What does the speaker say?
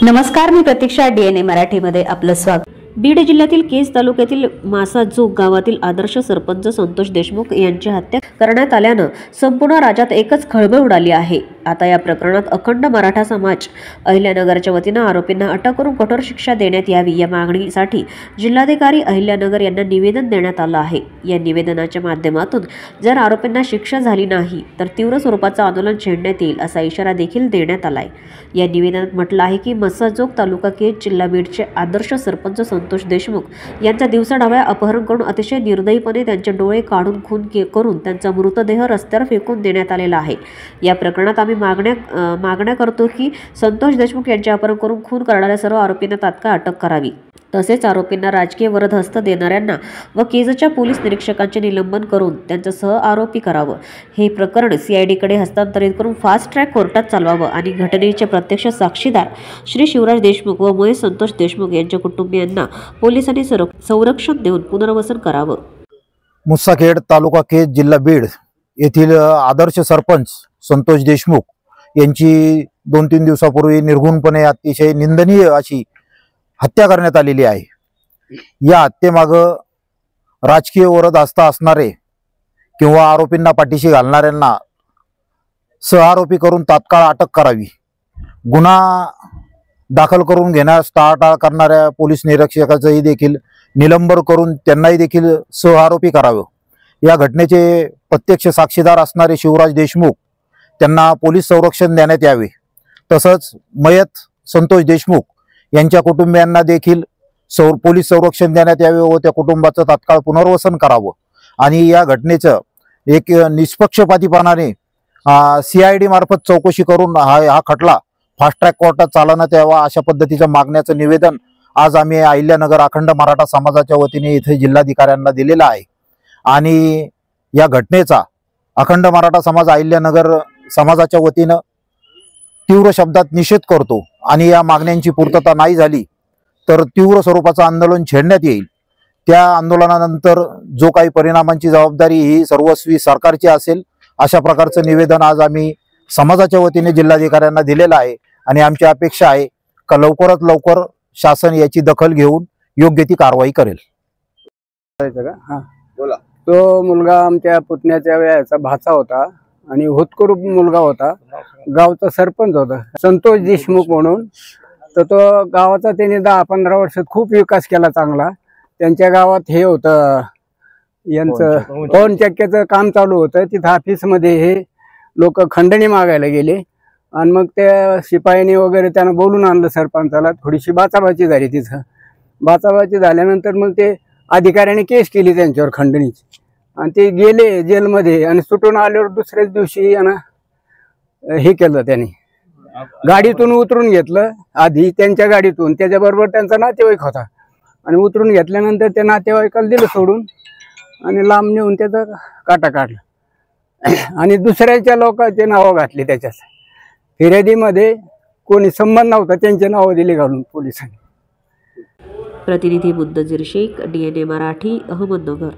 नमस्कार, मी प्रतीक्षा. DNA मराठीमध्ये आपलं स्वागत. बीड जिल्ह्यातील केज तालुक्यातील मासाजोग गावातील आदर्श सरपंच संतोष देशमुख यांची हत्या करण्यात आल्यानं संपूर्ण राज्यात एकच खळबळ उडाली आहे. आता या प्रकरणात अखंड मराठा समाज अहिल्यानगरच्या वतीनं आरोपींना अटक करून कठोर शिक्षा देण्यात यावी या मागणीसाठी जिल्हाधिकारी अहिल्यानगर यांना निवेदन देण्यात आलं आहे. या निवेदनाच्या माध्यमातून जर आरोपींना शिक्षा झाली नाही तर तीव्र स्वरूपाचं आंदोलन छेडण्यात येईल असा इशारा देखील देण्यात आलाय. या निवेदनात म्हटलं आहे की मासाजोग तालुका केज जिल्हा बीडचे आदर्श सरपंच संतोष देशमुख यांचा दिवसाढवळ्या अपहरण करून अतिशय निर्दयीपणे त्यांचे डोळे काढून खून करून त्यांचा मृतदेह रस्त्यावर फेकून देण्यात आलेला आहे. या प्रकरणात आम्ही मागण्या करतो की संतोष देशमुख यांचे अपहरण करून खून करणाऱ्या सर्व आरोपींना तात्काळ अटक करावी. तसेच आरोपींना राजकीय वरदहस्त देणाऱ्यांना व केजच्या पोलीस निरीक्षकांचे निलंबन करून त्यांचा सह आरोपी करावं. हे प्रकरण CIDकडे हस्तांतरित करून फास्ट ट्रॅक कोर्टात चालवावं आणि घटनेचे प्रत्यक्ष साक्षीदार श्री शिवराज देशमुख व महेश संतोष देशमुख यांच्या कुटुंबियांना पोलिसांनी संरक्षण देऊन पुनर्वसन करावं. मुसाखेड तालुका केज जिल्हा बीड येथील आदर्श सरपंच संतोष देशमुख यांची 2-3 दिवसापूर्वी निर्घुणपणे अतिशय निंदनीय अशी हत्या करण्यात आलेली आहे. या हत्येमागं राजकीय वरदहस्त असणारे किंवा आरोपींना पाठीशी घालणाऱ्यांना सहआरोपी करून तात्काळ अटक करावी. गुन्हा दाखल करून घेण्यास टाळाटाळ करणाऱ्या पोलीस निरीक्षकाचंही देखील निलंबन करून त्यांनाही देखील सहआरोपी करावं. या घटनेचे प्रत्यक्ष साक्षीदार असणारे शिवराज देशमुख त्यांना पोलीस संरक्षण देण्यात यावे. तसंच मयत संतोष देशमुख यांच्या कुटुंबियांना देखील पोलीस संरक्षण देण्यात यावे व त्या कुटुंबाचं तात्काळ पुनर्वसन करावं. आणि या घटनेचं एक निष्पक्षपातीपणाने CID मार्फत चौकशी करून हा खटला फास्ट ट्रॅक कोर्टात चालवण्यात यावा अशा पद्धतीचं मागण्याचं निवेदन आज आम्ही अहिल्यानगर अखंड मराठा समाजाच्या वतीने इथे जिल्हाधिकाऱ्यांना दिलेलं आहे. आणि या घटनेचा अखंड मराठा समाज अहिल्यानगर समाजाच्या वतीनं तीव्र शब्दात निषेध करतो आणि या मागण्यांची पूर्तता नाही झाली तर तीव्र स्वरूपाचं आंदोलन छेडण्यात येईल. त्या आंदोलनानंतर जो काही परिणामांची जबाबदारी ही सर्वस्वी सरकारची असेल अशा प्रकारचं निवेदन आज आम्ही समाजाच्या वतीने जिल्हाधिकाऱ्यांना दिलेलं आहे. आणि आमची अपेक्षा आहे का लवकरात लवकर शासन याची दखल घेऊन योग्य ती कारवाई करेल. तो मुलगा आमच्या पुतण्याच्या वयाचा भाचा होता आणि होतकरू मुलगा होता. गावचा सरपंच होता संतोष देशमुख म्हणून. तर तो गावाचा त्याने 10-15 वर्षात खूप विकास केला चांगला. त्यांच्या गावात हे होतं यांचं पवन चक्क्याचं काम चालू होतं. तिथं ऑफिसमध्ये हे लोक खंडणी मागायला गेले आणि मग त्या शिपाईने वगैरे त्यांना बोलून आणलं सरपंचाला. थोडीशी बाचाबाची झाली. तिथं बाचाबाची झाल्यानंतर मग ते अधिकाऱ्याने केस केली त्यांच्यावर खंडणीची आणि ते गेले जेलमध्ये. आणि सुटून आल्यावर दुसऱ्याच दिवशी हे केलं, त्यांनी गाडीतून उतरून घेतलं. आधी त्यांच्या गाडीतून त्याच्याबरोबर त्यांचा नातेवाईक होता आणि उतरून घेतल्यानंतर त्या नातेवाईकाला दिलं सोडून आणि लांब नेऊन त्याचा काटा काढला आणि दुसऱ्याच्या लोकांचे नावं घातली. त्याच्यात फिर्यादीमध्ये कोणी संबंध नव्हता त्यांचे नावं दिली घालून पोलिसांनी. प्रतिनिधी मुद्दजीर शेख, DNA मराठी, अहमदनगर.